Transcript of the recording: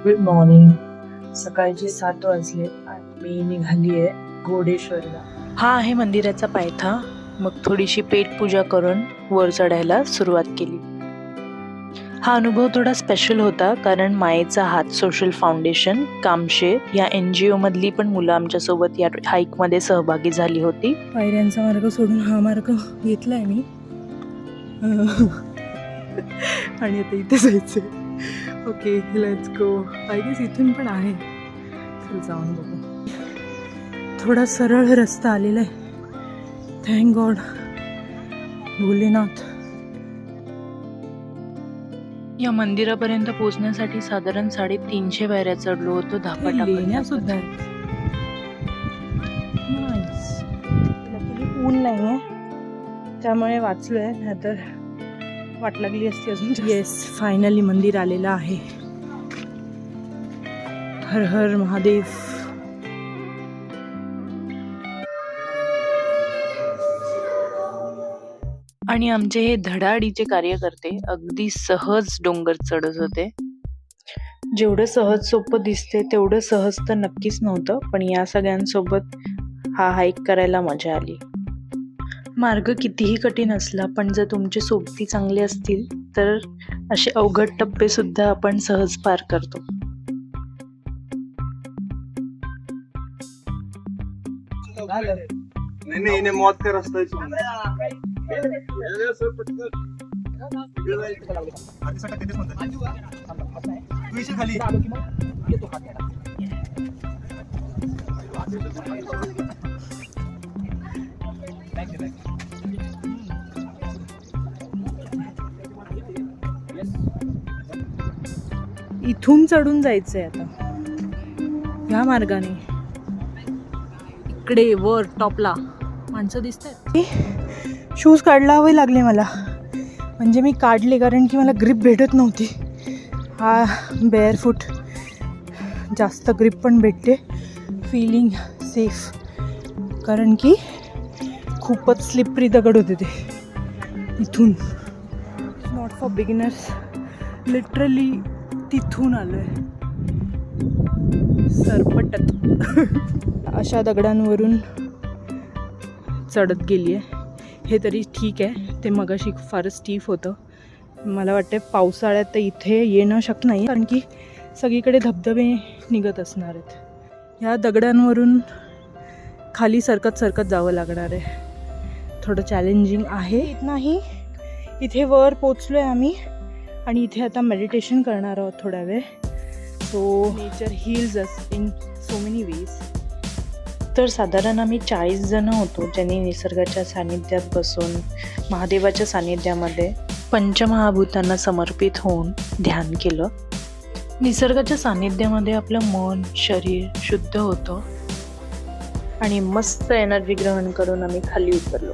Good morning. सकाळचे 7 वाजले आणि मी निघाली आहे घोडेश्वरला. हा आहे मंदिराचा पायथा. मग थोडीशी पेटपूजा करून वर चढायला सुरुवात केली. हा अनुभव थोडा स्पेशल होता कारण मायेचा हात सोशल फाउंडेशन कामशेत या NGO मधली पण मुलं आमच्यासोबत या हाईकमध्ये सहभागी झाली होती. पायऱ्यांचा मार्ग सोडून हा मार्ग घेतलाय मी आणि आता इथे जायचंय. Okay, let's go. I guess इथून पण आहे. चल जाऊन बघू. थोडा सरळ रस्ता आलेला आहे. Thank God. भोलेनाथ. या मंदिरापर्यंत पोहोचण्यासाठी साधारण 350 पायऱ्या चढलो होतो. लेण्या सुद्धा ऊन नाहीये त्यामुळे वाचलोय, नाहीतर वाट लागली असती अजून. येस, फायनली मंदिर आलेलं आहे. हर हर महादेव. आणि आमचे हे धडाडीचे कार्यकर्ते अगदी सहज डोंगर चढत होते. जेवढं सहज सोपं दिसते तेवढं सहज तर नक्कीच नव्हतं, पण या सगळ्यांसोबत हा हाईक करायला मजा आली. मार्ग कितीही कठीण असला पण जर तुमचे सोबती चांगले असतील तर असे अवघड टप्पे सुद्धा आपण सहज पार करतो. नहीं मौत का रास्ता है. इथून चढून जायचंय आता या मार्गाने. इकडे वर टॉपला माणसं दिसत आहेत. शूज काढला हवे लागले मला, म्हणजे मी काढले कारण की मला ग्रिप भेटत नव्हती. हा बेअर फूट जास्त ग्रिप पण भेटते. फीलिंग सेफ, कारण की खूपच स्लिपरी दगड होते ते. इथून नॉट फॉर बिगिनर्स. लिटरली तिथून आलोय सरपटत. अशा दगडांवरून चढत गेली आहे. हे तरी ठीक आहे, ते मगाशी फारच स्टीफ होतं. मला वाटतं पावसाळ्यात तर इथे येणं शक्य नाही, कारण की सगळीकडे धबधबे निघत असणार आहेत. ह्या दगडांवरून खाली सरकत सरकत जावं लागणार आहे. थोडं चॅलेंजिंग आहे. नाही, इथे वर पोचलो आहे आम्ही आणि इथे आता मेडिटेशन करणार आहोत थोडा वेळ. So nature heels us in so many ways. तर साधारण आम्ही 40 जण होतो, ज्यांनी निसर्गाच्या सानिध्यात बसून महादेवाच्या सानिध्यामध्ये पंचमहाभूतांना समर्पित होऊन ध्यान केलं. निसर्गाच्या सानिध्यामध्ये आपलं मन शरीर शुद्ध होतं आणि मस्त एनर्जी ग्रहण करून आम्ही खाली उतरलो.